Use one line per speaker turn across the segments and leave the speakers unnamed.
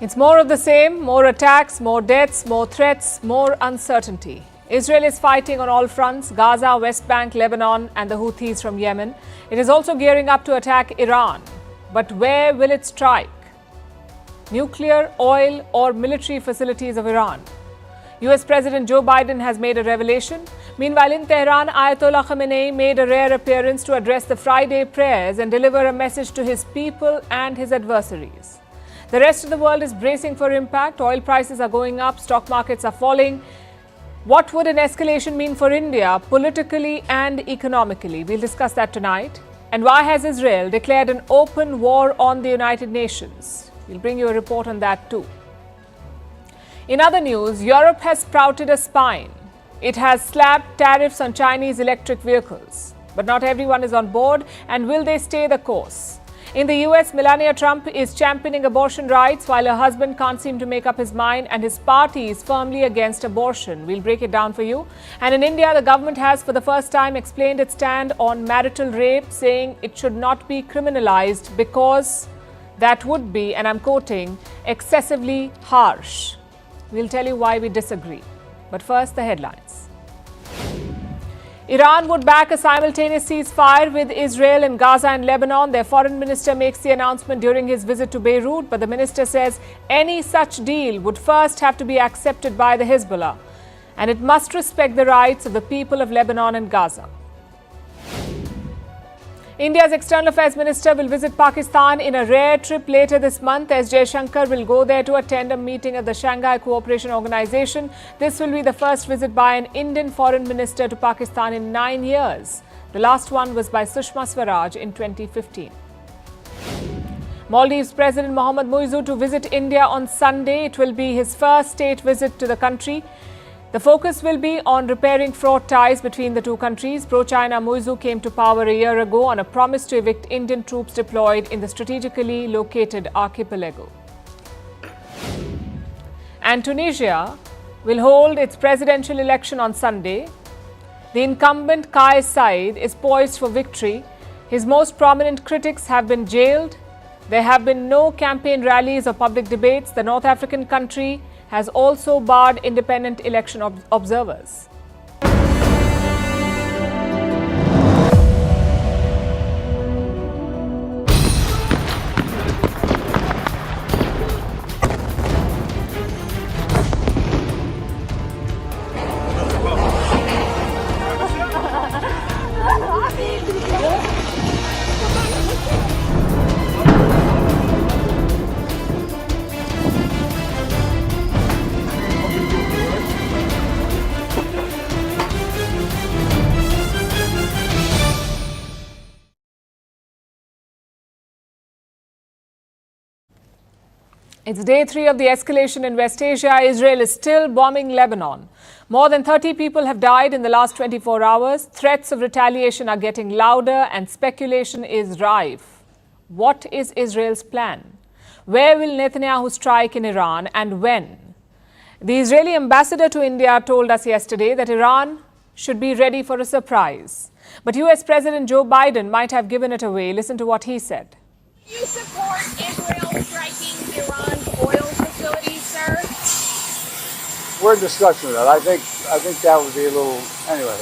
It's more of the same, more attacks, more deaths, more threats, more uncertainty. Israel is fighting on all fronts, Gaza, West Bank, Lebanon and the Houthis from Yemen. It is also gearing up to attack Iran. But where will it strike? Nuclear, oil or military facilities of Iran? US President Joe Biden has made a revelation. Meanwhile, in Tehran, Ayatollah Khamenei made a rare appearance to address the Friday prayers and deliver a message to his people and his adversaries. The rest of the world is bracing for impact. Oil prices are going up, stock markets are falling. What would an escalation mean for India politically and economically? We'll discuss that tonight. And why has Israel declared an open war on the United Nations? We'll bring you a report on that too. In other news, Europe has sprouted a spine. It has slapped tariffs on Chinese electric vehicles. But not everyone is on board, and will they stay the course? In the US, Melania Trump is championing abortion rights while her husband can't seem to make up his mind and his party is firmly against abortion. We'll break it down for you. And in India, the government has for the first time explained its stand on marital rape, saying it should not be criminalized because that would be, and I'm quoting, excessively harsh. We'll tell you why we disagree. But first, the headlines. Iran would back a simultaneous ceasefire with Israel in Gaza and Lebanon. Their foreign minister makes the announcement during his visit to Beirut, but the minister says any such deal would first have to be accepted by the Hezbollah, and it must respect the rights of the people of Lebanon and Gaza. India's External Affairs Minister will visit Pakistan in a rare trip later this month, as Jaishankar will go there to attend a meeting at the Shanghai Cooperation Organization. This will be the first visit by an Indian foreign minister to Pakistan in 9 years. The last one was by Sushma Swaraj in 2015. Maldives President Mohammad Muizzu to visit India on Sunday. It will be his first state visit to the country. The focus will be on repairing fraught ties between the two countries. Pro-China Muizzu came to power a year ago on a promise to evict Indian troops deployed in the strategically located archipelago. And Tunisia will hold its presidential election on Sunday. The incumbent Kais Saied is poised for victory. His most prominent critics have been jailed. There have been no campaign rallies or public debates. The North African country has also barred independent election observers. It's day 3 of the escalation in West Asia. Israel is still bombing Lebanon. More than 30 people have died in the last 24 hours. Threats of retaliation are getting louder and speculation is rife. What is Israel's plan? Where will Netanyahu strike in Iran and when? The Israeli ambassador to India told us yesterday that Iran should be ready for a surprise. But US President Joe Biden might have given it away. Listen to what he said.
Do you support Israel striking Iran's oil facilities, sir?
We're in discussion of that. I think that would be a little, anyway.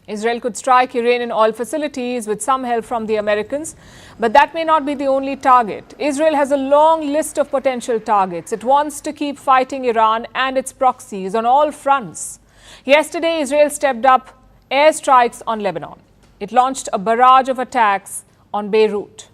Israel could strike Iranian oil facilities with some help from the Americans, but that may not be the only target. Israel has a long list of potential targets. It wants to keep fighting Iran and its proxies on all fronts. Yesterday, Israel stepped up airstrikes on Lebanon. It launched a barrage of attacks on Beirut.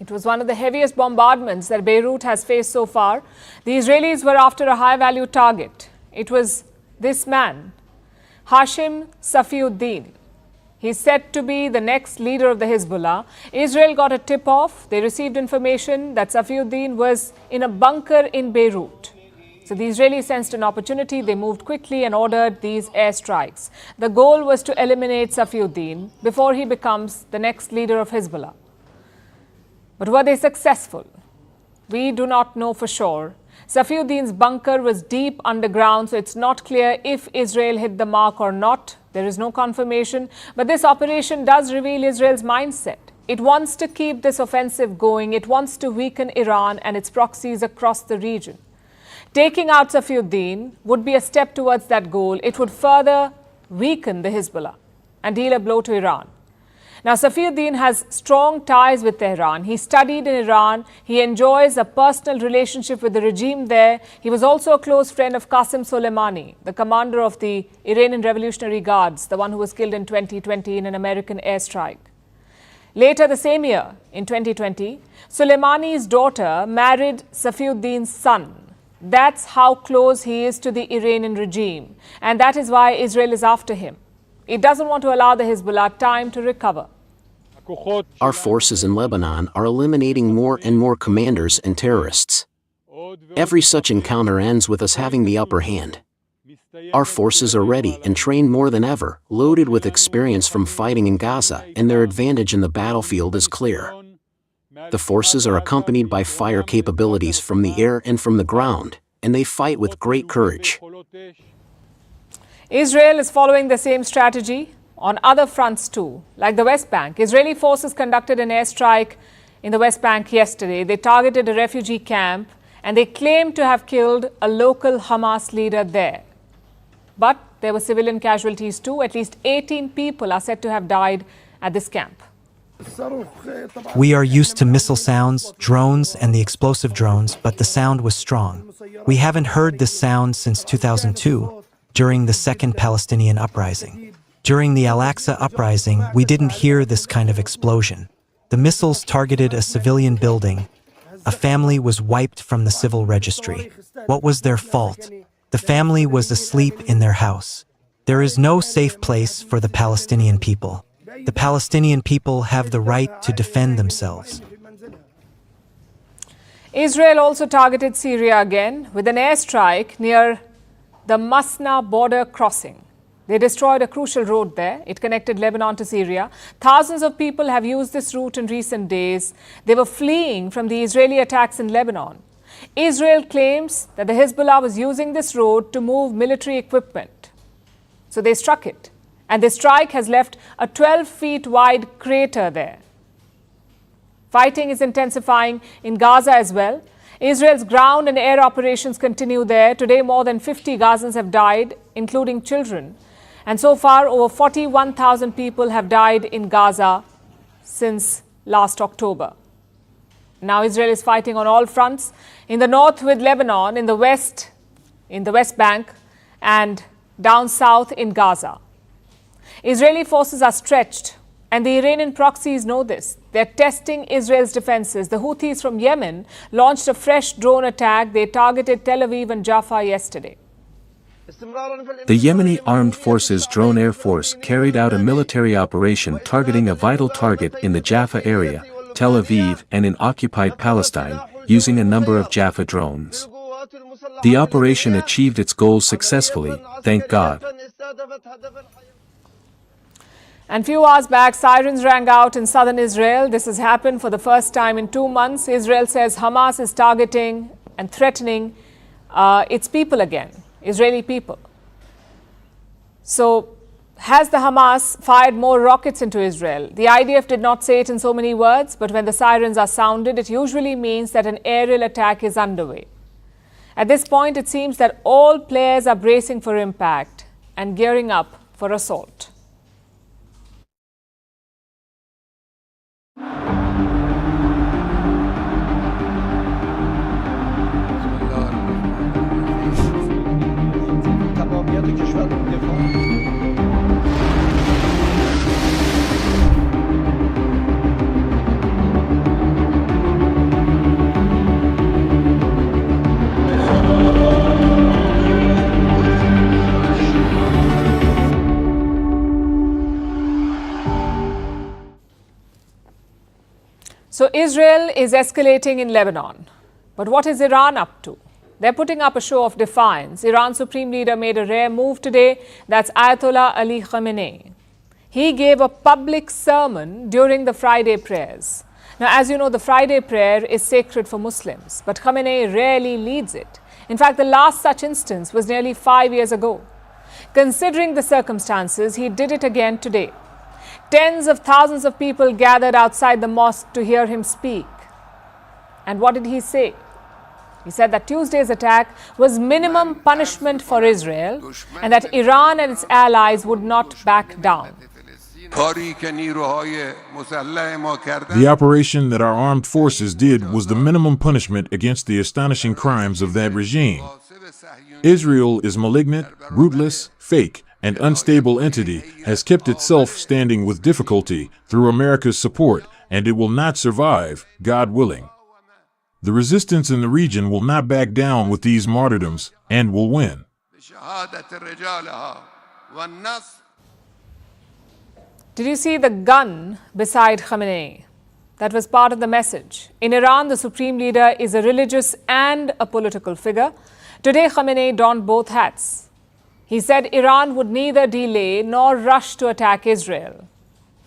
It was one of the heaviest bombardments that Beirut has faced so far. The Israelis were after a high-value target. It was this man, Hashim Safiuddin. He's said to be the next leader of the Hezbollah. Israel got a tip-off. They received information that Safiuddin was in a bunker in Beirut. So the Israelis sensed an opportunity. They moved quickly and ordered these airstrikes. The goal was to eliminate Safiuddin before he becomes the next leader of Hezbollah. But were they successful? We do not know for sure. Safiuddin's bunker was deep underground, so it's not clear if Israel hit the mark or not. There is no confirmation. But this operation does reveal Israel's mindset. It wants to keep this offensive going. It wants to weaken Iran and its proxies across the region. Taking out Safiuddin would be a step towards that goal. It would further weaken the Hezbollah and deal a blow to Iran. Now, Safiuddin has strong ties with Tehran. He studied in Iran. He enjoys a personal relationship with the regime there. He was also a close friend of Qasem Soleimani, the commander of the Iranian Revolutionary Guards, the one who was killed in 2020 in an American airstrike. Later the same year, in 2020, Soleimani's daughter married Safiuddin's son. That's how close he is to the Iranian regime. And that is why Israel is after him. It doesn't want to allow the Hezbollah time to recover.
Our forces in Lebanon are eliminating more and more commanders and terrorists. Every such encounter ends with us having the upper hand. Our forces are ready and trained more than ever, loaded with experience from fighting in Gaza, and their advantage in the battlefield is clear. The forces are accompanied by fire capabilities from the air and from the ground, and they fight with great courage.
Israel is following the same strategy on other fronts too, like the West Bank. Israeli forces conducted an airstrike in the West Bank yesterday. They targeted a refugee camp and they claimed to have killed a local Hamas leader there. But there were civilian casualties too. At least 18 people are said to have died at this camp.
We are used to missile sounds, drones, and the explosive drones, but the sound was strong. We haven't heard this sound since 2002, during the Second Palestinian Uprising. During the Al-Aqsa Uprising, we didn't hear this kind of explosion. The missiles targeted a civilian building. A family was wiped from the civil registry. What was their fault? The family was asleep in their house. There is no safe place for the Palestinian people. The Palestinian people have the right to defend themselves.
Israel also targeted Syria again with an airstrike near the Masna border crossing. They destroyed a crucial road there. It connected Lebanon to Syria. Thousands of people have used this route in recent days. They were fleeing from the Israeli attacks in Lebanon. Israel claims that the Hezbollah was using this road to move military equipment. So they struck it. And the strike has left a 12-feet wide crater there. Fighting is intensifying in Gaza as well. Israel's ground and air operations continue there. Today, more than 50 Gazans have died, including children. And so far, over 41,000 people have died in Gaza since last October. Now Israel is fighting on all fronts. In the north with Lebanon, in the West Bank, and down south in Gaza. Israeli forces are stretched, and the Iranian proxies know this. They're testing Israel's defenses. The Houthis from Yemen launched a fresh drone attack. They targeted Tel Aviv and Jaffa yesterday.
The Yemeni Armed Forces Drone Air Force carried out a military operation targeting a vital target in the Jaffa area, Tel Aviv, and in occupied Palestine, using a number of Jaffa drones. The operation achieved its goals successfully, thank God.
And few hours back, sirens rang out in southern Israel. This has happened for the first time in 2 months. Israel says Hamas is targeting and threatening its people again, Israeli people. So, has the Hamas fired more rockets into Israel? The IDF did not say it in so many words, but when the sirens are sounded, it usually means that an aerial attack is underway. At this point, it seems that all players are bracing for impact and gearing up for assault. So Israel is escalating in Lebanon. But what is Iran up to? They're putting up a show of defiance. Iran's supreme leader made a rare move today. That's Ayatollah Ali Khamenei. He gave a public sermon during the Friday prayers. Now, as you know, the Friday prayer is sacred for Muslims, but Khamenei rarely leads it. In fact, the last such instance was nearly 5 years ago. Considering the circumstances, he did it again today. Tens of thousands of people gathered outside the mosque to hear him speak. And what did he say? He said that Tuesday's attack was minimum punishment for Israel and that Iran and its allies would not back down.
The operation that our armed forces did was the minimum punishment against the astonishing crimes of that regime. Israel is malignant, rootless, fake, and unstable entity, has kept itself standing with difficulty through America's support, and it will not survive, God willing. The resistance in the region will not back down with these martyrdoms and will win.
Did you see the gun beside Khamenei? That was part of the message. In Iran, the supreme leader is a religious and a political figure. Today, Khamenei donned both hats. He said Iran would neither delay nor rush to attack Israel.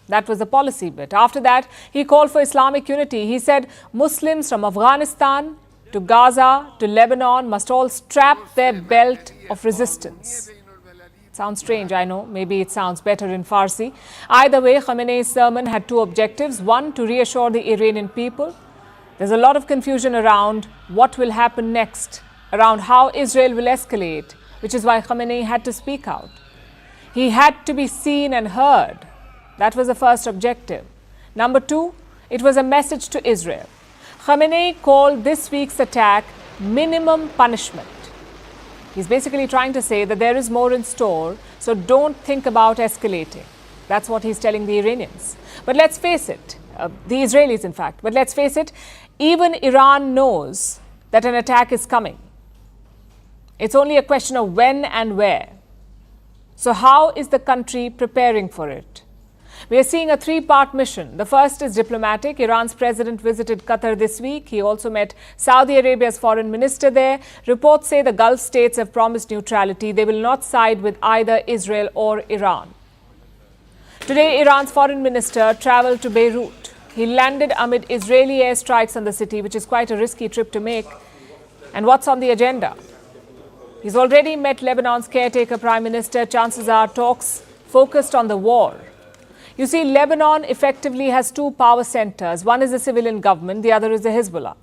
That was the policy bit. After that, he called for Islamic unity. He said Muslims from Afghanistan to Gaza to Lebanon must all strap their belt of resistance. Sounds strange, I know. Maybe it sounds better in Farsi. Either way, Khamenei's sermon had two objectives. One, to reassure the Iranian people. There's a lot of confusion around what will happen next, around how Israel will escalate, which is why Khamenei had to speak out. He had to be seen and heard. That was the first objective. Number two, it was a message to Israel. Khamenei called this week's attack minimum punishment. He's basically trying to say that there is more in store, so don't think about escalating. That's what he's telling the Iranians. But let's face it, the Israelis in fact, but let's face it, even Iran knows that an attack is coming. It's only a question of when and where. So how is the country preparing for it? We are seeing a three-part mission. The first is diplomatic. Iran's president visited Qatar this week. He also met Saudi Arabia's foreign minister there. Reports say the Gulf states have promised neutrality. They will not side with either Israel or Iran. Today, Iran's foreign minister traveled to Beirut. He landed amid Israeli airstrikes on the city, which is quite a risky trip to make. And what's on the agenda? He's already met Lebanon's caretaker prime minister. Chances are talks focused on the war. You see, Lebanon effectively has two power centers. One is the civilian government, the other is the Hezbollah.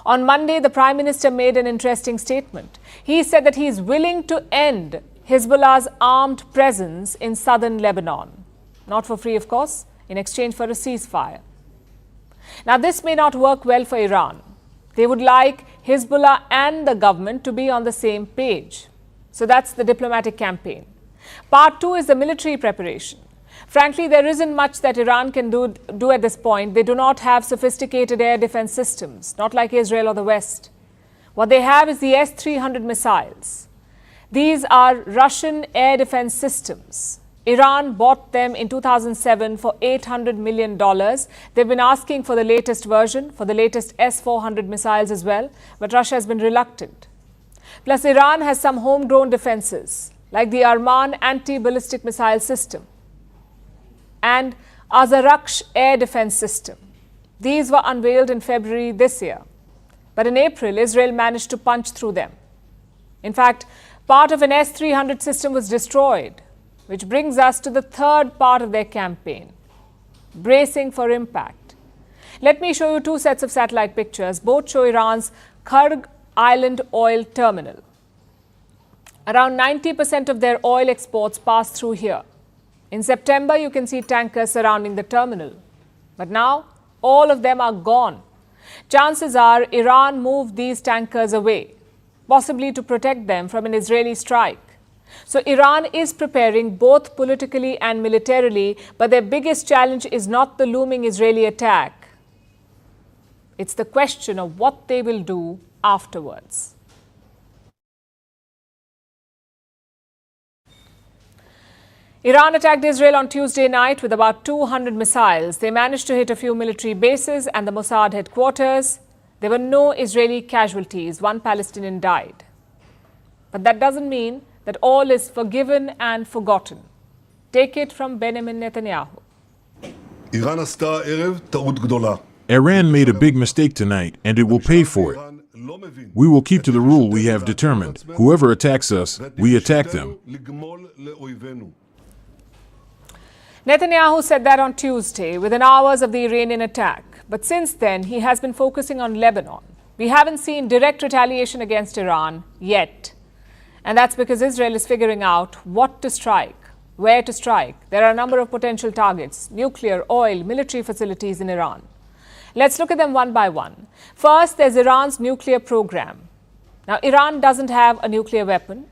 On Monday, the Prime Minister made an interesting statement. He said that he is willing to end Hezbollah's armed presence in southern Lebanon. Not for free, of course, in exchange for a ceasefire. Now, this may not work well for Iran. They would like Hezbollah and the government to be on the same page. So that's the diplomatic campaign. Part two is the military preparation. Frankly, there isn't much that Iran can do at this point. They do not have sophisticated air defense systems, not like Israel or the West. What they have is the S-300 missiles. These are Russian air defense systems. Iran bought them in 2007 for $800 million. They've been asking for the latest version, for the latest S-400 missiles as well, but Russia has been reluctant. Plus, Iran has some homegrown defenses, like the Arman anti-ballistic missile system and Azaraksh air defense system. These were unveiled in February this year. But in April, Israel managed to punch through them. In fact, part of an S-300 system was destroyed, which brings us to the third part of their campaign, bracing for impact. Let me show you two sets of satellite pictures. Both show Iran's Kharg Island oil terminal. Around 90% of their oil exports pass through here. In September, you can see tankers surrounding the terminal. But now, all of them are gone. Chances are Iran moved these tankers away, possibly to protect them from an Israeli strike. So Iran is preparing both politically and militarily, but their biggest challenge is not the looming Israeli attack. It's the question of what they will do afterwards. Iran attacked Israel on Tuesday night with about 200 missiles. They managed to hit a few military bases and the Mossad headquarters. There were no Israeli casualties. One Palestinian died. But that doesn't mean that all is forgiven and forgotten. Take it from Benjamin Netanyahu.
Iran made a big mistake tonight, and it will pay for it. We will keep to the rule we have determined. Whoever attacks us, we attack them.
Netanyahu said that on Tuesday, within hours of the Iranian attack. But since then, he has been focusing on Lebanon. We haven't seen direct retaliation against Iran yet. And that's because Israel is figuring out what to strike, where to strike. There are a number of potential targets: nuclear, oil, military facilities in Iran. Let's look at them one by one. First, there's Iran's nuclear program. Now, Iran doesn't have a nuclear weapon.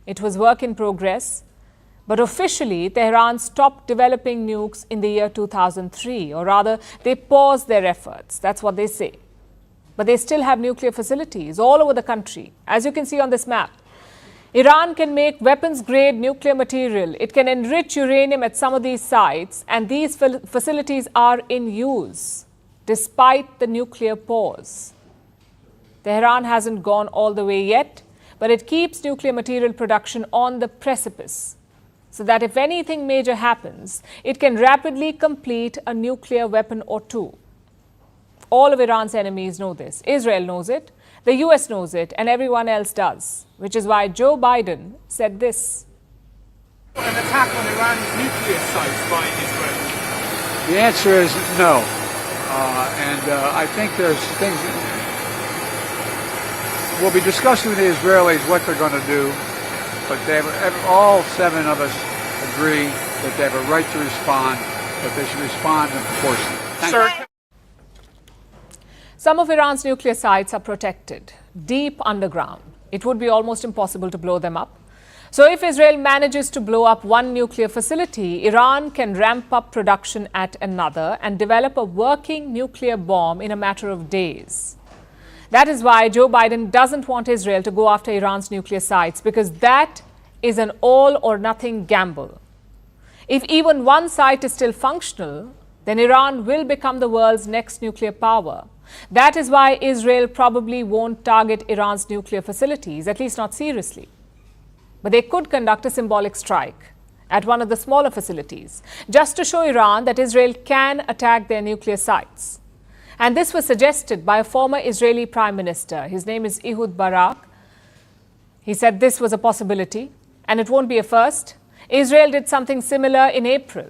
It was work in progress. But officially, Tehran stopped developing nukes in the year 2003, or rather, they paused their efforts. That's what they say. But they still have nuclear facilities all over the country, as you can see on this map. Iran can make weapons-grade nuclear material. It can enrich uranium at some of these sites, and these facilities are in use, despite the nuclear pause. Tehran hasn't gone all the way yet, but it keeps nuclear material production on the precipice, so that if anything major happens, it can rapidly complete a nuclear weapon or two. All of Iran's enemies know this. Israel knows it, the US knows it, and everyone else does, which is why Joe Biden said this.
An attack on Iran's nuclear sites by Israel?
The answer is no. I think there's things. We'll be discussing with the Israelis what they're going to do, but all seven of us agree that they have a right to respond, but they should respond in proportion.
Sir.
Some of Iran's nuclear sites are protected, deep underground. It would be almost impossible to blow them up. So if Israel manages to blow up one nuclear facility, Iran can ramp up production at another and develop a working nuclear bomb in a matter of days. That is why Joe Biden doesn't want Israel to go after Iran's nuclear sites, because that is an all or nothing gamble. If even one site is still functional, then Iran will become the world's next nuclear power. That is why Israel probably won't target Iran's nuclear facilities, at least not seriously. But they could conduct a symbolic strike at one of the smaller facilities, just to show Iran that Israel can attack their nuclear sites. And this was suggested by a former Israeli prime minister. His name is Ehud Barak. He said this was a possibility, and it won't be a first. Israel did something similar in April.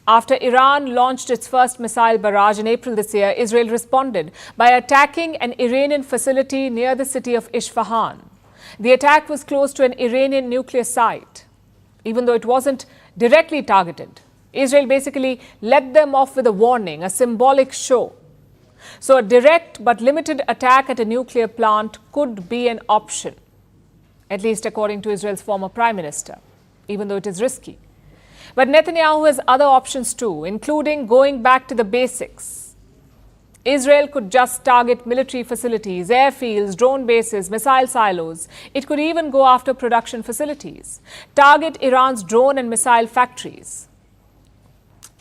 After Iran launched its first missile barrage in April this year, Israel responded by attacking an Iranian facility near the city of Isfahan. The attack was close to an Iranian nuclear site, even though it wasn't directly targeted. Israel basically let them off with a warning, a symbolic show. So a direct but limited attack at a nuclear plant could be an option, at least according to Israel's former prime minister, even though it is risky. But Netanyahu has other options too, including going back to the basics. Israel could just target military facilities, airfields, drone bases, missile silos. It could even go after production facilities, target Iran's drone and missile factories.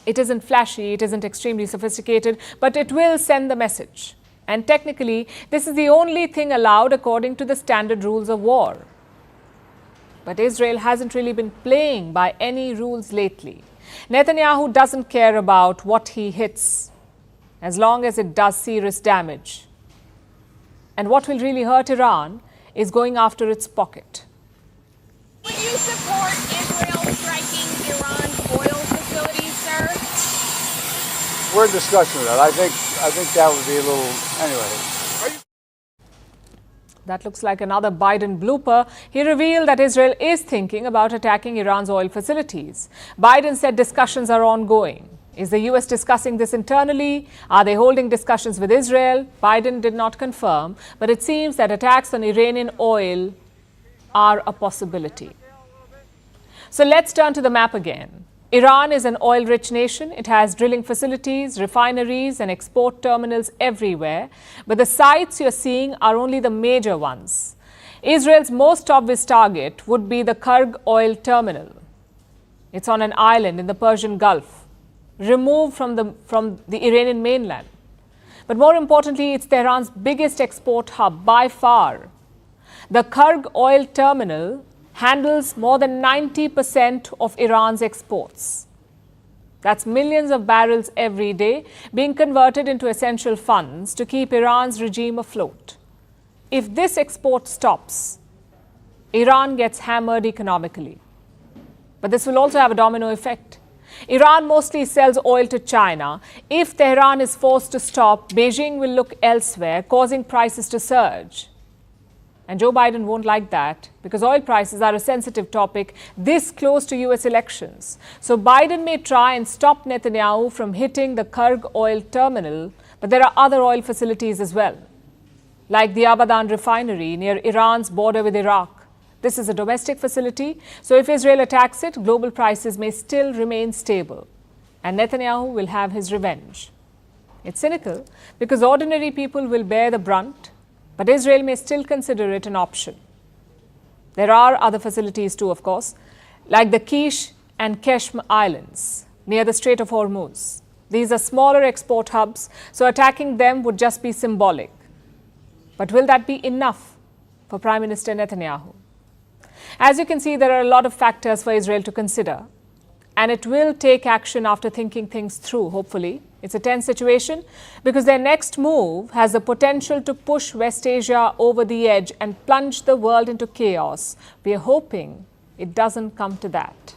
It isn't flashy, it isn't extremely sophisticated, but it will send the message. And technically, this is the only thing allowed according to the standard rules of war. But Israel hasn't really been playing by any rules lately. Netanyahu doesn't care about what he hits, as long as it does serious damage. And what will really hurt Iran is going after its pocket.
Would you support Israel striking Iran's oil facilities, sir?
We're in discussion with that. I think that would be a little. Anyway.
That looks like another Biden blooper. He revealed that Israel is thinking about attacking Iran's oil facilities. Biden said discussions are ongoing. Is the US discussing this internally? Are they holding discussions with Israel? Biden did not confirm, but it seems that attacks on Iranian oil are a possibility. So let's turn to the map again. Iran is an oil-rich nation. It has drilling facilities, refineries, and export terminals everywhere. But the sites you're seeing are only the major ones. Israel's most obvious target would be the Kurg oil terminal. It's on an island in the Persian Gulf, removed from the Iranian mainland. But more importantly, it's Tehran's biggest export hub by far. The Kurg oil terminal handles more than 90% of Iran's exports. That's millions of barrels every day being converted into essential funds to keep Iran's regime afloat. If this export stops, Iran gets hammered economically. But this will also have a domino effect. Iran mostly sells oil to China. If Tehran is forced to stop, Beijing will look elsewhere, causing prices to surge. And Joe Biden won't like that because oil prices are a sensitive topic this close to US elections. So Biden may try and stop Netanyahu from hitting the Kurg oil terminal, but there are other oil facilities as well, like the Abadan refinery near Iran's border with Iraq. This is a domestic facility, so if Israel attacks it, global prices may still remain stable, and Netanyahu will have his revenge. It's cynical because ordinary people will bear the brunt, but Israel may still consider it an option. There are other facilities too, of course, like the Kish and Keshm Islands near the Strait of Hormuz. These are smaller export hubs, so attacking them would just be symbolic. But will that be enough for Prime Minister Netanyahu? As you can see, there are a lot of factors for Israel to consider, and it will take action after thinking things through, hopefully. It's a tense situation because their next move has the potential to push West Asia over the edge and plunge the world into chaos. We are hoping it doesn't come to that.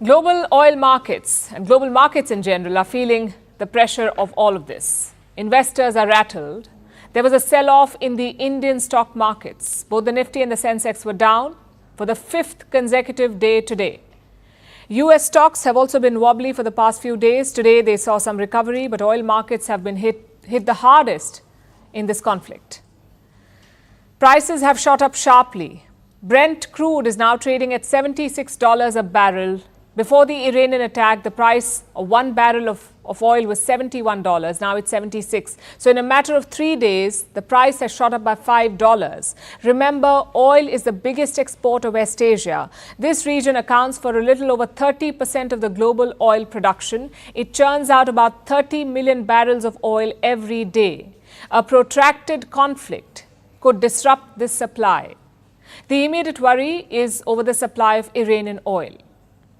Global oil markets and global markets in general are feeling the pressure of all of this. Investors are rattled. There was a sell-off in the Indian stock markets. Both the Nifty and the Sensex were down for the 5th consecutive day today. US stocks have also been wobbly for the past few days. Today they saw some recovery, but oil markets have been hit the hardest in this conflict. Prices have shot up sharply. Brent crude is now trading at $76 a barrel. Before the Iranian attack, the price of one barrel of oil was $71. Now it's $76. So in a matter of 3 days, the price has shot up by $5. Remember, oil is the biggest exporter of West Asia. This region accounts for a little over 30% of the global oil production. It churns out about 30 million barrels of oil every day. A protracted conflict could disrupt this supply. The immediate worry is over the supply of Iranian oil.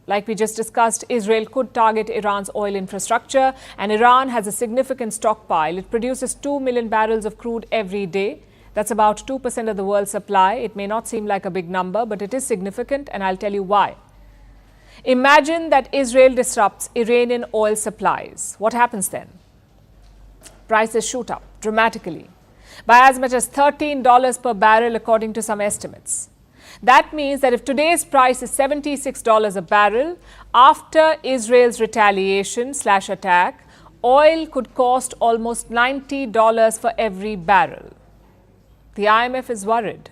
Like we just discussed, Israel could target Iran's oil infrastructure, and Iran has a significant stockpile. It produces 2 million barrels of crude every day. That's about 2% of the world's supply. It may not seem like a big number, but it is significant, and I'll tell you why. Imagine that Israel disrupts Iranian oil supplies. What happens then? Prices shoot up dramatically by as much as $13 per barrel, according to some estimates. That means that if today's price is $76 a barrel, after Israel's retaliation/attack, oil could cost almost $90 for every barrel. The IMF is worried.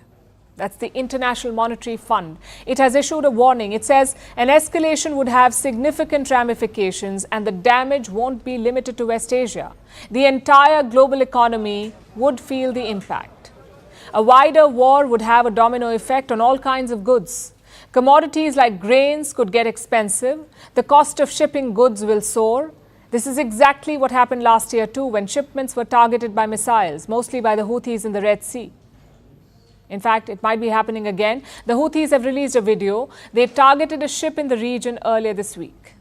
That's the International Monetary Fund. It has issued a warning. It says an escalation would have significant ramifications and the damage won't be limited to West Asia. The entire global economy would feel the impact. A wider war would have a domino effect on all kinds of goods. Commodities like grains could get expensive. The cost of shipping goods will soar. This is exactly what happened last year too, when shipments were targeted by missiles, mostly by the Houthis in the Red Sea. In fact, it might be happening again. The Houthis have released a video. They targeted a ship in the region earlier this week.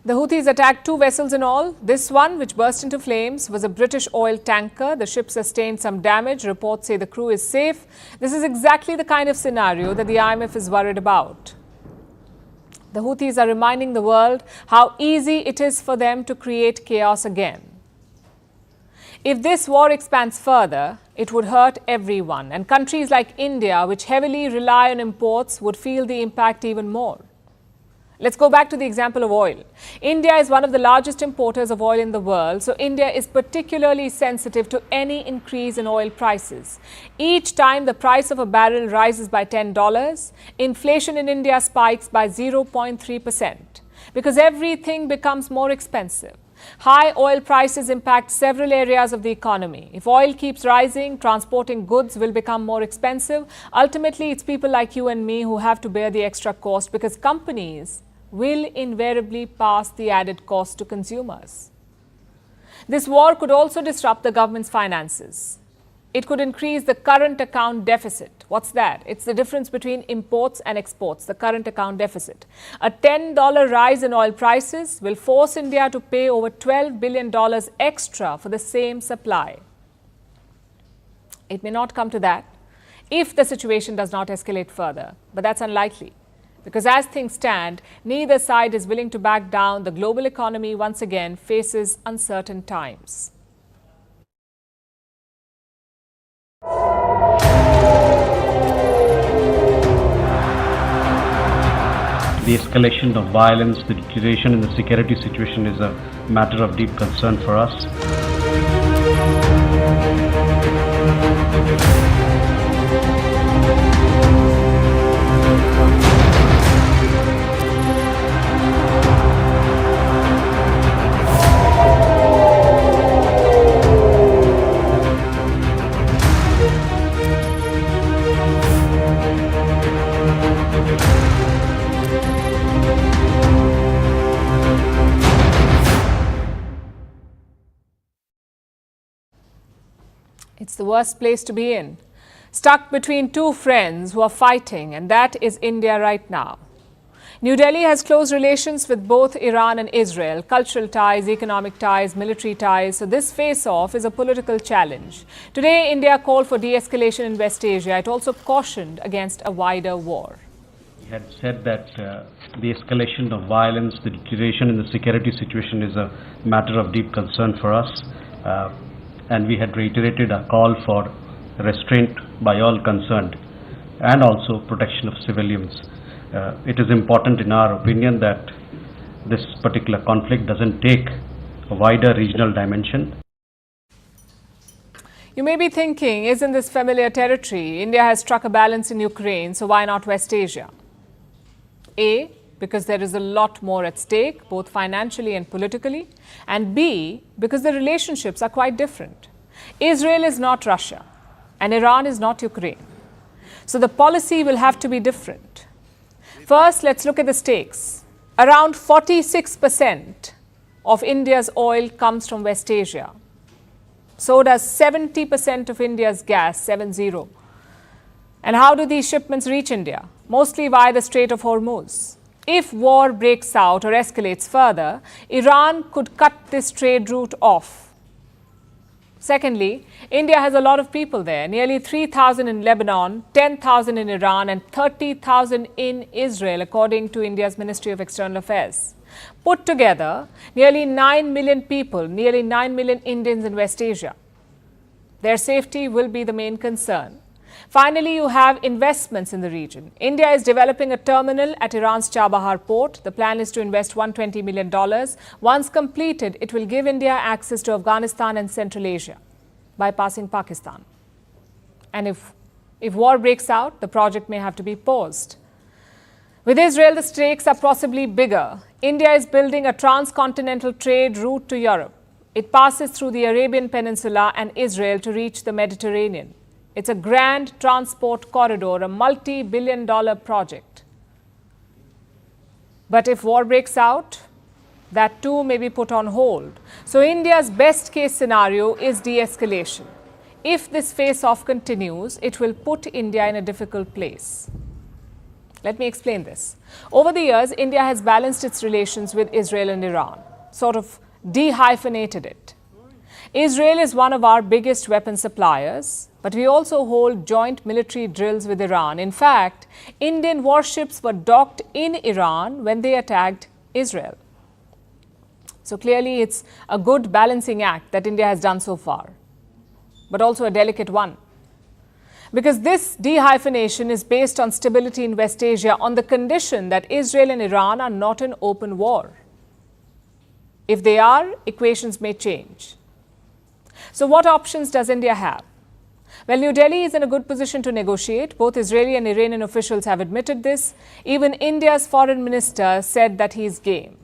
The Houthis attacked 2 vessels in all. This one, which burst into flames, was a British oil tanker. The ship sustained some damage. Reports say the crew is safe. This is exactly the kind of scenario that the IMF is worried about. The Houthis are reminding the world how easy it is for them to create chaos again. If this war expands further, it would hurt everyone. And countries like India, which heavily rely on imports, would feel the impact even more. Let's go back to the example of oil. India is one of the largest importers of oil in the world, so India is particularly sensitive to any increase in oil prices. Each time the price of a barrel rises by $10, inflation in India spikes by 0.3% because everything becomes more expensive. High oil prices impact several areas of the economy. If oil keeps rising, transporting goods will become more expensive. Ultimately, it's people like you and me who have to bear the extra cost because companies will invariably pass the added cost to consumers. This war could also disrupt the government's finances. It could increase the current account deficit. What's that? It's the difference between imports and exports, the current account deficit. A $10 rise in oil prices will force India to pay over $12 billion extra for the same supply. It may not come to that if the situation does not escalate further, but that's unlikely. Because as things stand, neither side is willing to back down. The global economy once again faces uncertain times.
The escalation of violence, the deterioration in the security situation is a matter of deep concern for us.
It's the worst place to be in. Stuck between two friends who are fighting, and that is India right now. New Delhi has close relations with both Iran and Israel, cultural ties, economic ties, military ties. So this face-off is a political challenge. Today, India called for de-escalation in West Asia. It also cautioned against a wider war.
He had said that the escalation of violence, the deterioration in the security situation is a matter of deep concern for us. And we had reiterated a call for restraint by all concerned and also protection of civilians. It is important in our opinion that this particular conflict doesn't take a wider regional dimension.
You may be thinking, isn't this familiar territory? India has struck a balance in Ukraine, so why not West Asia? A, because there is a lot more at stake, both financially and politically, and B, because the relationships are quite different. Israel is not Russia, and Iran is not Ukraine. So the policy will have to be different. First, let's look at the stakes. Around 46% of India's oil comes from West Asia. So does 70% of India's gas, 70. And how do these shipments reach India? Mostly via the Strait of Hormuz. If war breaks out or escalates further, Iran could cut this trade route off. Secondly, India has a lot of people there, nearly 3,000 in Lebanon, 10,000 in Iran and 30,000 in Israel, according to India's Ministry of External Affairs. Put together, nearly 9 million people, nearly 9 million Indians in West Asia. Their safety will be the main concern. Finally, you have investments in the region. India is developing a terminal at Iran's Chabahar port. The plan is to invest $120 million. Once completed, it will give India access to Afghanistan and Central Asia, bypassing Pakistan. And if war breaks out, the project may have to be paused. With Israel, the stakes are possibly bigger. India is building a transcontinental trade route to Europe. It passes through the Arabian Peninsula and Israel to reach the Mediterranean. It's a grand transport corridor, a multi-billion-dollar project. But if war breaks out, that too may be put on hold. So India's best-case scenario is de-escalation. If this face-off continues, it will put India in a difficult place. Let me explain this. Over the years, India has balanced its relations with Israel and Iran, sort of dehyphenated it. Israel is one of our biggest weapon suppliers, but we also hold joint military drills with Iran. In fact, Indian warships were docked in Iran when they attacked Israel. So clearly, it's a good balancing act that India has done so far, but also a delicate one. Because this dehyphenation is based on stability in West Asia on the condition that Israel and Iran are not in open war. If they are, equations may change. So what options does India have? Well, New Delhi is in a good position to negotiate. Both Israeli and Iranian officials have admitted this. Even India's foreign minister said that he is game.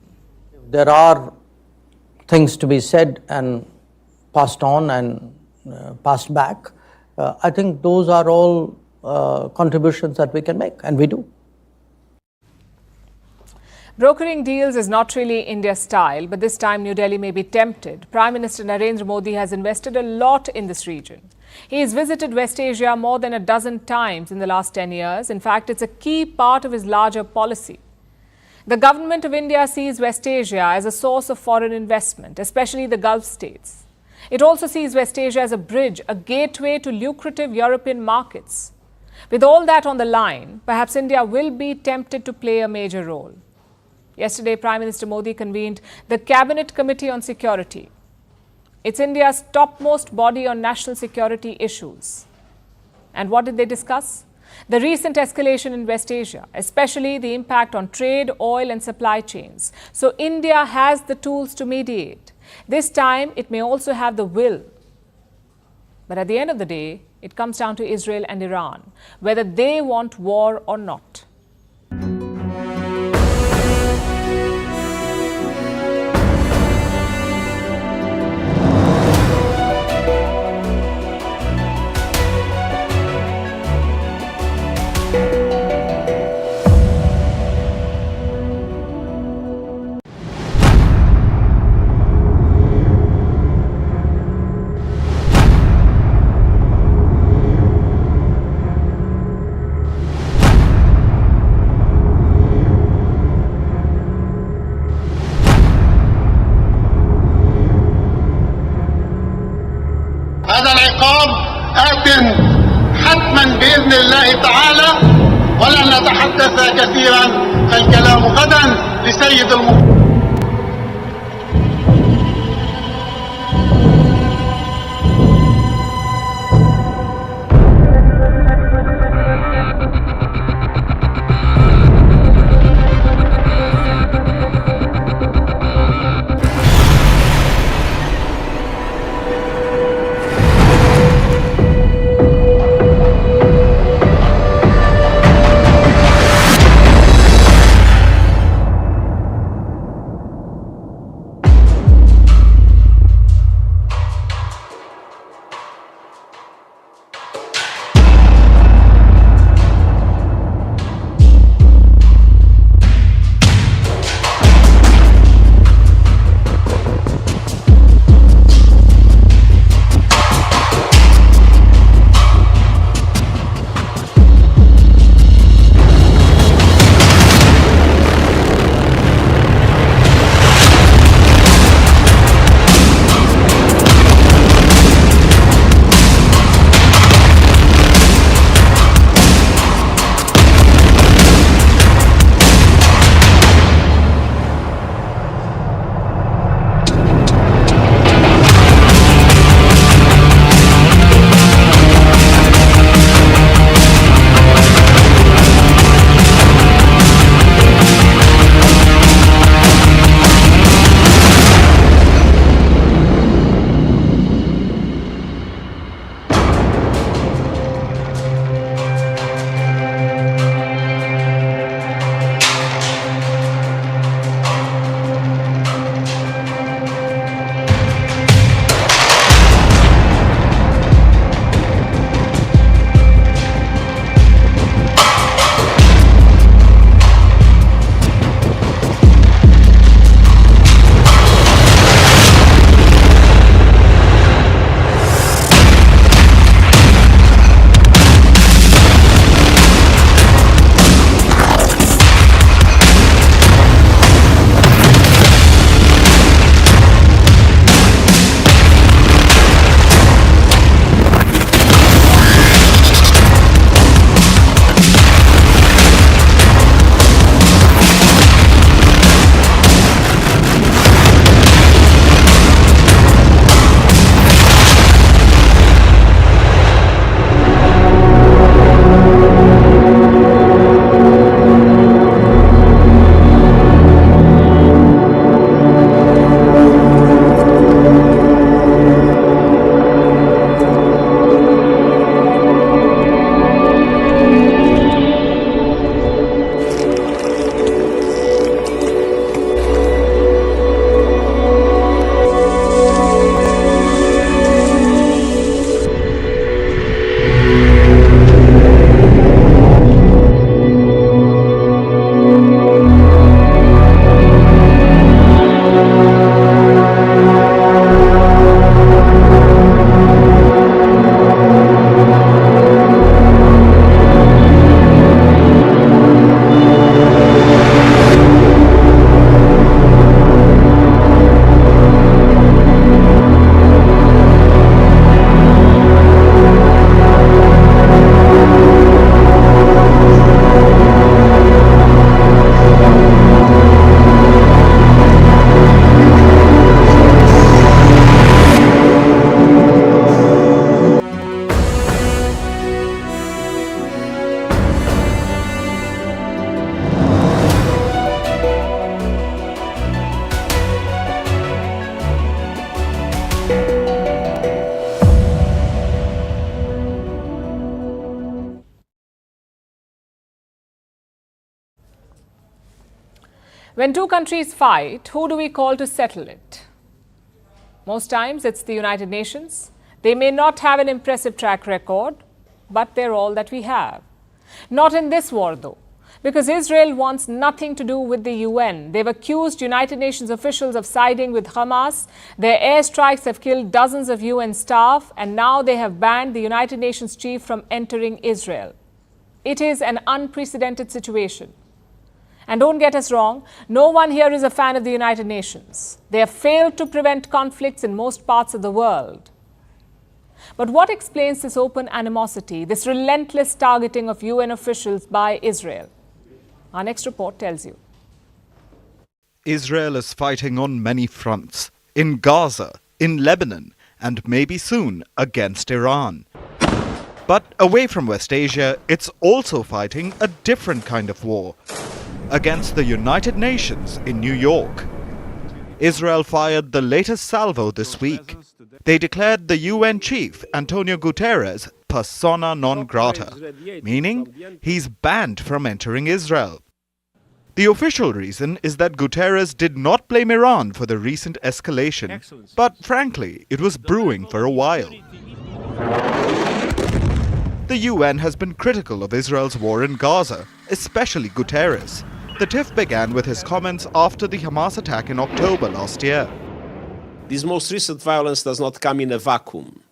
There are things to be said and passed on and passed back. I think those are all contributions that we can make, and we do.
Brokering deals is not really India's style, but this time New Delhi may be tempted. Prime Minister Narendra Modi has invested a lot in this region. He has visited West Asia more than a dozen times in the last 10 years. In fact, it's a key part of his larger policy. The government of India sees West Asia as a source of foreign investment, especially the Gulf states. It also sees West Asia as a bridge, a gateway to lucrative European markets. With all that on the line, perhaps India will be tempted to play a major role. Yesterday, Prime Minister Modi convened the Cabinet Committee on Security. It's India's topmost body on national security issues. And what did they discuss? The recent escalation in West Asia, especially the impact on trade, oil and supply chains. So India has the tools to mediate. This time, it may also have the will. But at the end of the day, it comes down to Israel and Iran, whether they want war or not.
هذا العقاب آت حتما بإذن الله تعالى ولن نتحدث كثيرا الكلام غدا لسيد المفوض.
When two countries fight, who do we call to settle it? Most times it's the United Nations. They may not have an impressive track record, but they're all that we have. Not in this war, though, because Israel wants nothing to do with the UN. They've accused United Nations officials of siding with Hamas. Their airstrikes have killed dozens of UN staff, and now they have banned the United Nations chief from entering Israel. It is an unprecedented situation. And don't get us wrong, no one here is a fan of the United Nations. They have failed to prevent conflicts in most parts of the world. But what explains this open animosity, this relentless targeting of UN officials by Israel? Our next report tells you.
Israel is fighting on many fronts, in Gaza, in Lebanon, and maybe soon against Iran. But away from West Asia, it's also fighting a different kind of war, against the United Nations in New York. Israel fired the latest salvo this week. They declared the UN chief, Antonio Guterres, persona non grata, meaning he's banned from entering Israel. The official reason is that Guterres did not blame Iran for the recent escalation, but frankly, it was brewing for a while. The UN has been critical of Israel's war in Gaza, especially Guterres. The tiff began with his comments after the Hamas attack in October last year.
This most recent violence does not come in a vacuum.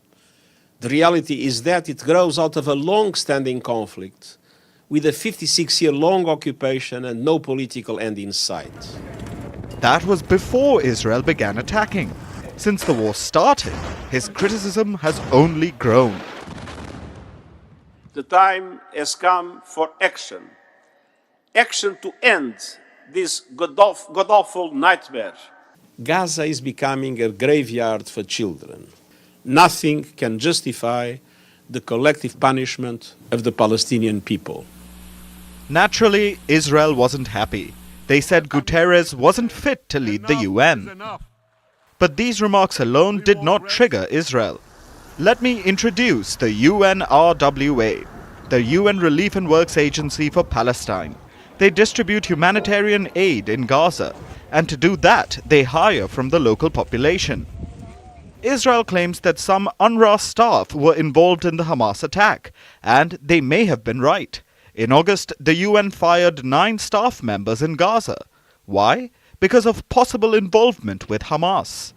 The reality is that it grows out of a long-standing conflict with a 56-year-long occupation and no political end in sight.
That was before Israel began attacking. Since the war started, his criticism has only grown.
The time has come for action. Action to end this god-awful nightmare. Gaza is becoming a graveyard for children. Nothing can justify the collective punishment of the Palestinian people.
Naturally, Israel wasn't happy. They said Guterres wasn't fit to lead the UN. But these remarks alone did not trigger Israel. Let me introduce the UNRWA, the UN Relief and Works Agency for Palestine. They distribute humanitarian aid in Gaza, and to do that, they hire from the local population. Israel claims that some UNRWA staff were involved in the Hamas attack, and they may have been right. In August, the UN fired 9 staff members in Gaza. Why? Because of possible involvement with Hamas.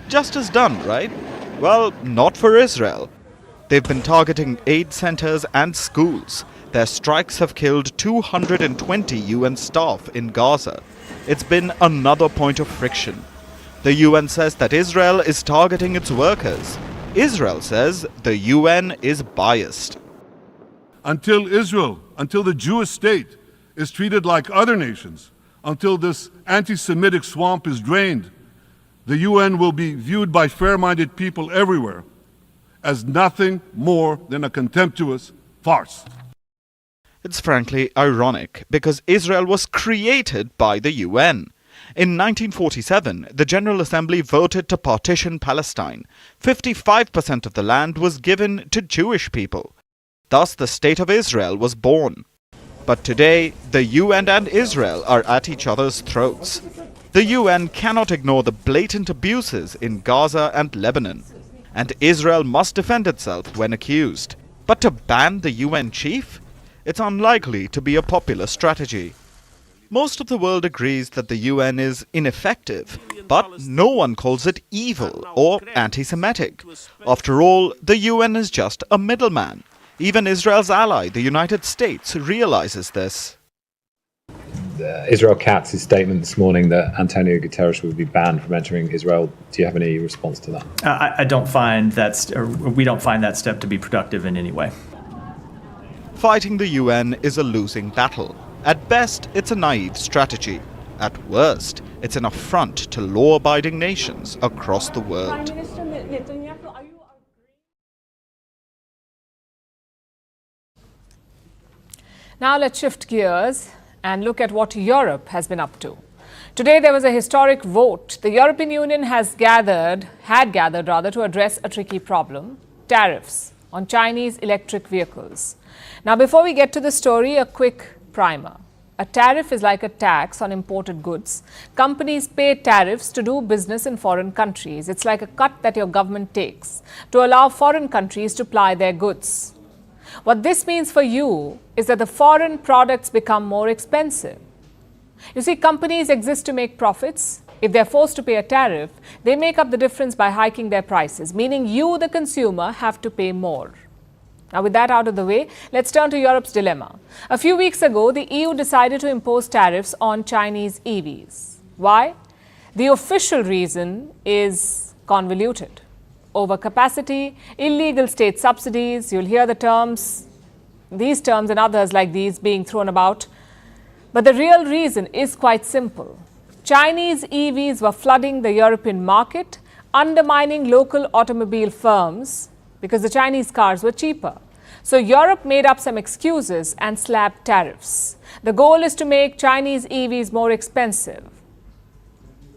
Justice done, right? Well, not for Israel. They've been targeting aid centers and schools. Their strikes have killed 220 UN staff in Gaza. It's been another point of friction. The UN says that Israel is targeting its workers. Israel says the UN is biased.
Until the Jewish state is treated like other nations, until this anti-Semitic swamp is drained, the UN will be viewed by fair-minded people everywhere as nothing more than a contemptuous farce.
It's frankly ironic, because Israel was created by the UN. In 1947, the General Assembly voted to partition Palestine. 55% of the land was given to Jewish people. Thus, the State of Israel was born. But today, the UN and Israel are at each other's throats. The UN cannot ignore the blatant abuses in Gaza and Lebanon, and Israel must defend itself when accused. But to ban the UN chief? It's unlikely to be a popular strategy. Most of the world agrees that the UN is ineffective, but no one calls it evil or anti-Semitic. After all, the UN is just a middleman. Even Israel's ally, the United States, realizes this.
Israel capped his statement this morning that Antonio Guterres would be banned from entering Israel. Do you have any response to that?
I don't find that, we don't find that step to be productive in any way.
Fighting the UN is a losing battle. At best, it's a naive strategy. At worst, it's an affront to law-abiding nations across the world.
Now let's shift gears and look at what Europe has been up to. Today there was a historic vote. The European Union had gathered to address a tricky problem, tariffs on Chinese electric vehicles. Now before we get to the story, a quick primer. A tariff is like a tax on imported goods. Companies pay tariffs to do business in foreign countries. It's like a cut that your government takes to allow foreign countries to ply their goods. What this means for you is that the foreign products become more expensive. You see, companies exist to make profits. If they're forced to pay a tariff, they make up the difference by hiking their prices, meaning you, the consumer, have to pay more. Now, with that out of the way, let's turn to Europe's dilemma. A few weeks ago, the EU decided to impose tariffs on Chinese EVs. Why? The official reason is convoluted. Overcapacity, illegal state subsidies, you'll hear these terms and others like these being thrown about. But the real reason is quite simple. Chinese EVs were flooding the European market, undermining local automobile firms because the Chinese cars were cheaper. So Europe made up some excuses and slapped tariffs. The goal is to make Chinese EVs more expensive,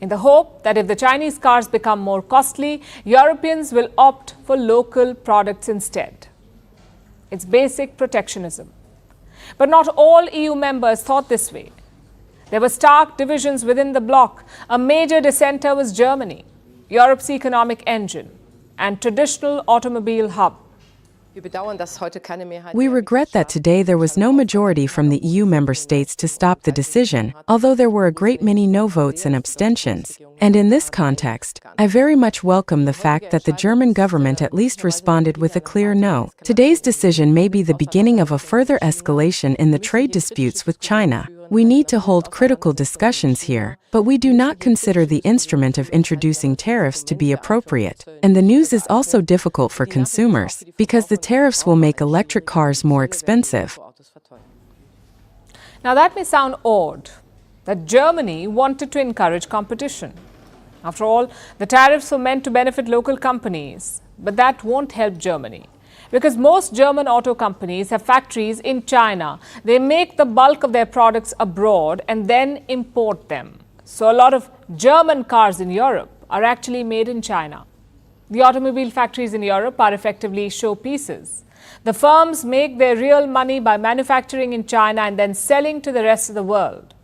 in the hope that if the Chinese cars become more costly, Europeans will opt for local products instead. It's basic protectionism. But not all EU members thought this way. There were stark divisions within the bloc. A major dissenter was Germany, Europe's economic engine and traditional automobile hub.
We regret that today there was no majority from the EU member states to stop the decision, although there were a great many no votes and abstentions. And in this context, I very much welcome the fact that the German government at least responded with a clear no. Today's decision may be the beginning of a further escalation in the trade disputes with China. We need to hold critical discussions here, but we do not consider the instrument of introducing tariffs to be appropriate. And the news is also difficult for consumers, because the tariffs will make electric cars more expensive.
Now that may sound odd, that Germany wanted to encourage competition. After all, the tariffs were meant to benefit local companies, but that won't help Germany. Because most German auto companies have factories in China. They make the bulk of their products abroad and then import them. So a lot of German cars in Europe are actually made in China. The automobile factories in Europe are effectively showpieces. The firms make their real money by manufacturing in China and then selling to the rest of the world.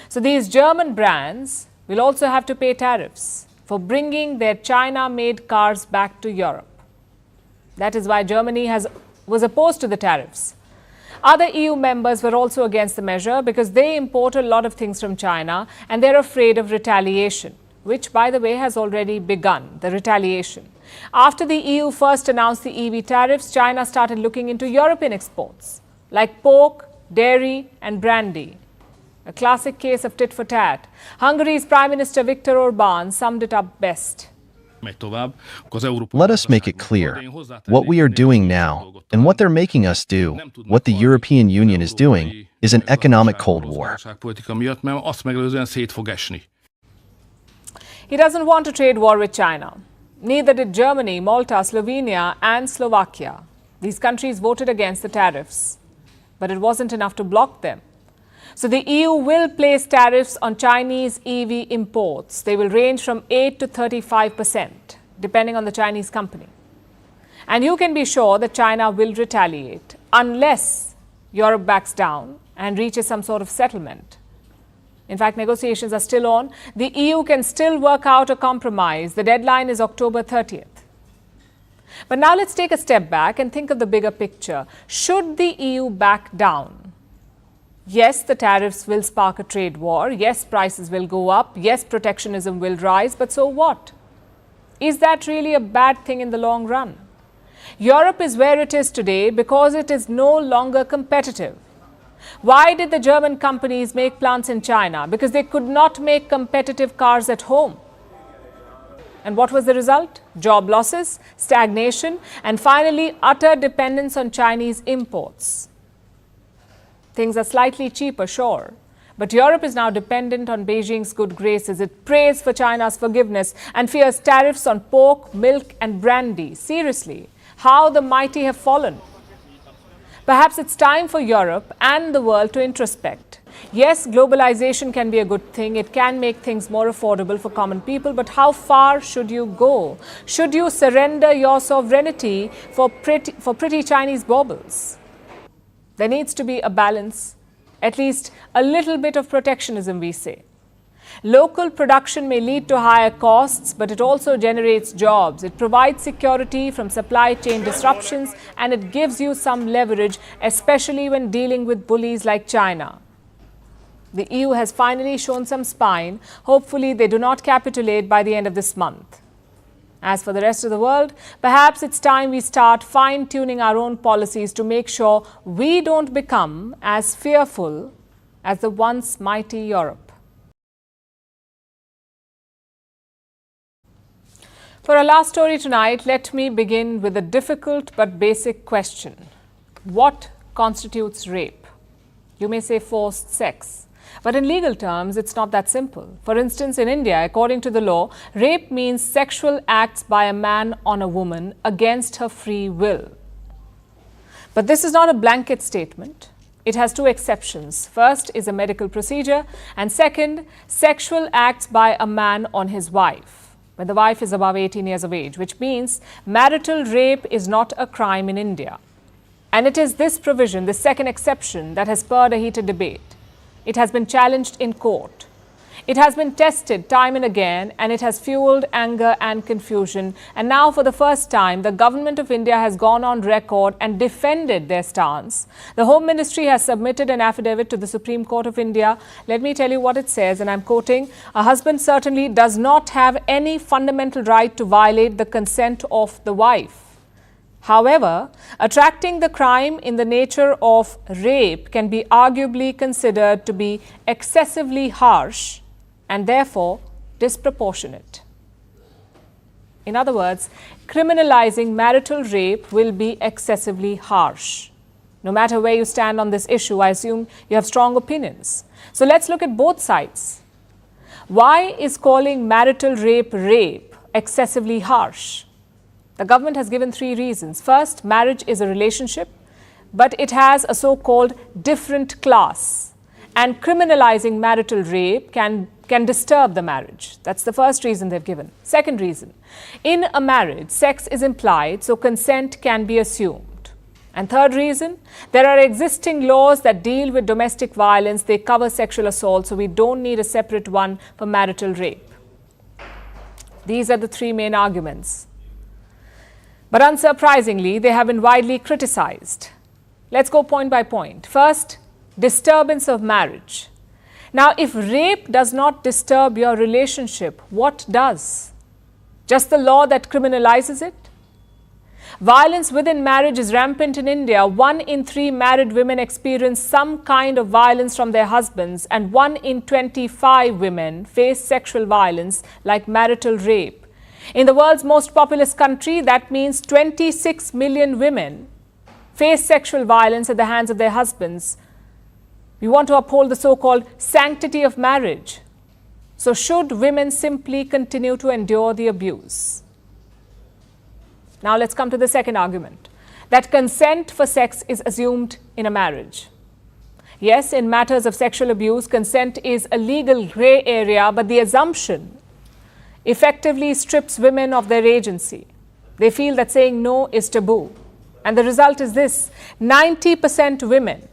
So these German brands will also have to pay tariffs for bringing their China-made cars back to Europe. That is why Germany was opposed to the tariffs. Other EU members were also against the measure because they import a lot of things from China and they're afraid of retaliation, which, by the way, has already begun, the retaliation. After the EU first announced the EV tariffs, China started looking into European exports, like pork, dairy and brandy. A classic case of tit for tat. Hungary's Prime Minister Viktor Orbán summed it up best.
Let us make it clear. What we are doing now, and what they're making us do, what the European Union is doing, is an economic Cold War.
He doesn't want a trade war with China. Neither did Germany, Malta, Slovenia and Slovakia. These countries voted against the tariffs. But it wasn't enough to block them. So the EU will place tariffs on Chinese EV imports. They will range from 8 to 35%, depending on the Chinese company. And you can be sure that China will retaliate unless Europe backs down and reaches some sort of settlement. In fact, negotiations are still on. The EU can still work out a compromise. The deadline is October 30th. But now let's take a step back and think of the bigger picture. Should the EU back down? Yes, the tariffs will spark a trade war. Yes, prices will go up. Yes, protectionism will rise. But so what? Is that really a bad thing in the long run? Europe is where it is today because it is no longer competitive. Why did the German companies make plants in China? Because they could not make competitive cars at home. And what was the result? Job losses, stagnation, and finally utter dependence on Chinese imports. Things are slightly cheaper, sure, but Europe is now dependent on Beijing's good graces. It prays for China's forgiveness and fears tariffs on pork, milk and brandy. Seriously, how the mighty have fallen. Perhaps it's time for Europe and the world to introspect. Yes, globalization can be a good thing. It can make things more affordable for common people. But how far should you go? Should you surrender your sovereignty for pretty Chinese baubles? There needs to be a balance, at least a little bit of protectionism, we say. Local production may lead to higher costs, but it also generates jobs. It provides security from supply chain disruptions, and it gives you some leverage, especially when dealing with bullies like China. The EU has finally shown some spine. Hopefully, they do not capitulate by the end of this month. As for the rest of the world, perhaps it's time we start fine-tuning our own policies to make sure we don't become as fearful as the once mighty Europe. For our last story tonight, let me begin with a difficult but basic question. What constitutes rape? You may say forced sex. But in legal terms, it's not that simple. For instance, in India, according to the law, rape means sexual acts by a man on a woman against her free will. But this is not a blanket statement. It has two exceptions. First is a medical procedure, and second, sexual acts by a man on his wife, when the wife is above 18 years of age, which means marital rape is not a crime in India. And it is this provision, this second exception, that has spurred a heated debate. It has been challenged in court. It has been tested time and again, and it has fueled anger and confusion. And now, for the first time, the government of India has gone on record and defended their stance. The Home Ministry has submitted an affidavit to the Supreme Court of India. Let me tell you what it says, and I'm quoting, "A husband certainly does not have any fundamental right to violate the consent of the wife. However, attracting the crime in the nature of rape can be arguably considered to be excessively harsh and therefore disproportionate." In other words, criminalizing marital rape will be excessively harsh. No matter where you stand on this issue, I assume you have strong opinions. So let's look at both sides. Why is calling marital rape rape excessively harsh? The government has given three reasons. First, marriage is a relationship, but it has a so-called different class. And criminalizing marital rape can disturb the marriage. That's the first reason they've given. Second reason, in a marriage, sex is implied, so consent can be assumed. And third reason, there are existing laws that deal with domestic violence. They cover sexual assault, so we don't need a separate one for marital rape. These are the three main arguments. But unsurprisingly, they have been widely criticized. Let's go point by point. First, disturbance of marriage. Now, if rape does not disturb your relationship, what does? Just the law that criminalizes it? Violence within marriage is rampant in India. 1 in 3 married women experience some kind of violence from their husbands, and 1 in 25 women face sexual violence like marital rape. In the world's most populous country, that means 26 million women face sexual violence at the hands of their husbands. We want to uphold the so-called sanctity of marriage. So should women simply continue to endure the abuse? Now let's come to the second argument, that consent for sex is assumed in a marriage. Yes, in matters of sexual abuse, consent is a legal gray area, but the assumption effectively strips women of their agency. They feel that saying no is taboo. And the result is this: 90% women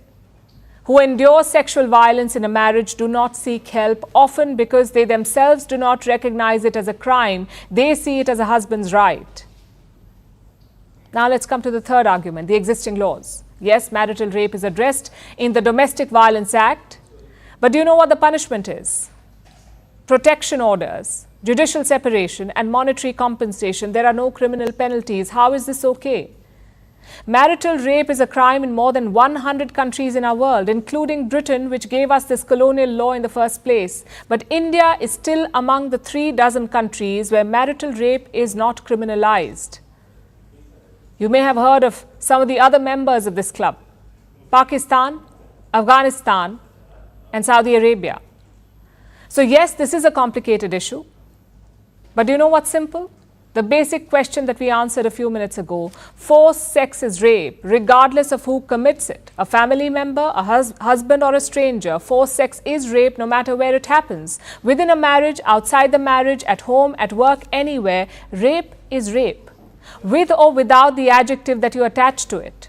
who endure sexual violence in a marriage do not seek help, often because they themselves do not recognize it as a crime. They see it as a husband's right. Now let's come to the third argument, the existing laws. Yes, marital rape is addressed in the Domestic Violence Act, but do you know what the punishment is? Protection orders, judicial separation, and monetary compensation. There are no criminal penalties. How is this okay? Marital rape is a crime in more than 100 countries in our world, including Britain, which gave us this colonial law in the first place. But India is still among the 36 countries where marital rape is not criminalized. You may have heard of some of the other members of this club: Pakistan, Afghanistan, and Saudi Arabia. So yes, this is a complicated issue. But do you know what's simple? The basic question that we answered a few minutes ago: forced sex is rape, regardless of who commits it. A family member, a husband or a stranger. Forced sex is rape no matter where it happens. Within a marriage, outside the marriage, at home, at work, anywhere. Rape is rape, with or without the adjective that you attach to it.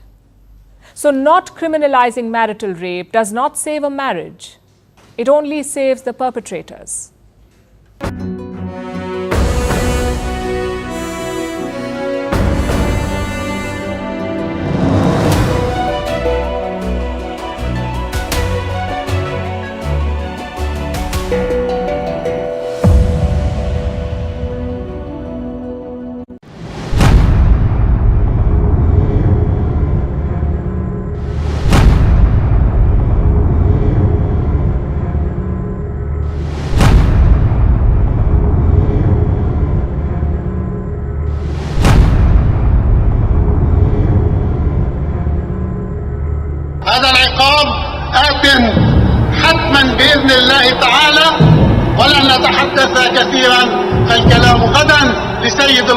So not criminalizing marital rape does not save a marriage. It only saves the perpetrators.
هذا العقاب آت حتما بإذن الله تعالى ولن نتحدث كثيرا فالكلام غدا لسيد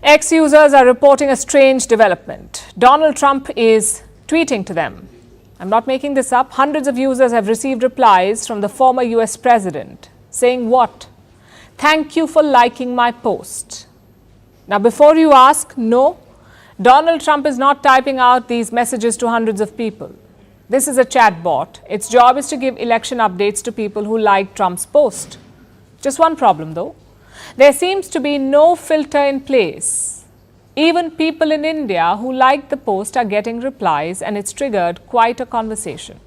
X users are reporting a strange development. Donald Trump is tweeting to them. I'm not making this up. Hundreds of users have received replies from the former US president saying what? Thank you for liking my post. Now, before you ask, no, Donald Trump is not typing out these messages to hundreds of people. This is a chat bot. Its job is to give election updates to people who like Trump's post. Just one problem though. There seems to be no filter in place. Even people in India who liked the post are getting replies, and it's triggered quite a conversation.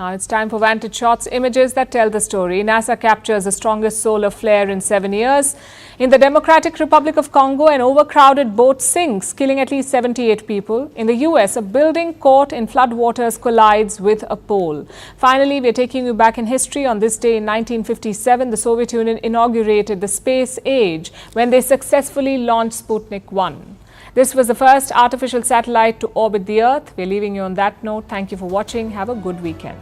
Now it's time for Vantage shots, images that tell the story. NASA captures the strongest solar flare in 7 years. In the Democratic Republic of Congo, an overcrowded boat sinks, killing at least 78 people. In the US, a building caught in floodwaters collides with a pole. Finally, we're taking you back in history. On this day in 1957, the Soviet Union inaugurated the space age when they successfully launched Sputnik 1. This was the first artificial satellite to orbit the Earth. We're leaving you on that note. Thank you for watching. Have a good weekend.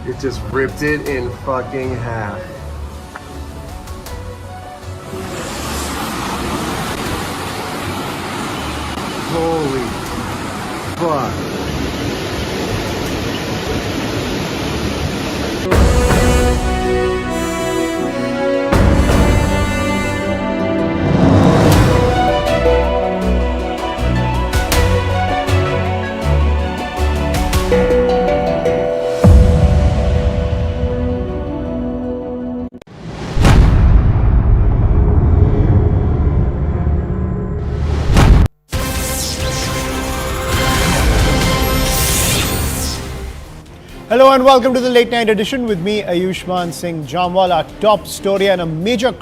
It just ripped it in fucking half. Holy fuck.
Hello and welcome to the late night edition with me, Ayushman Singh Jamwal. Our top story and a major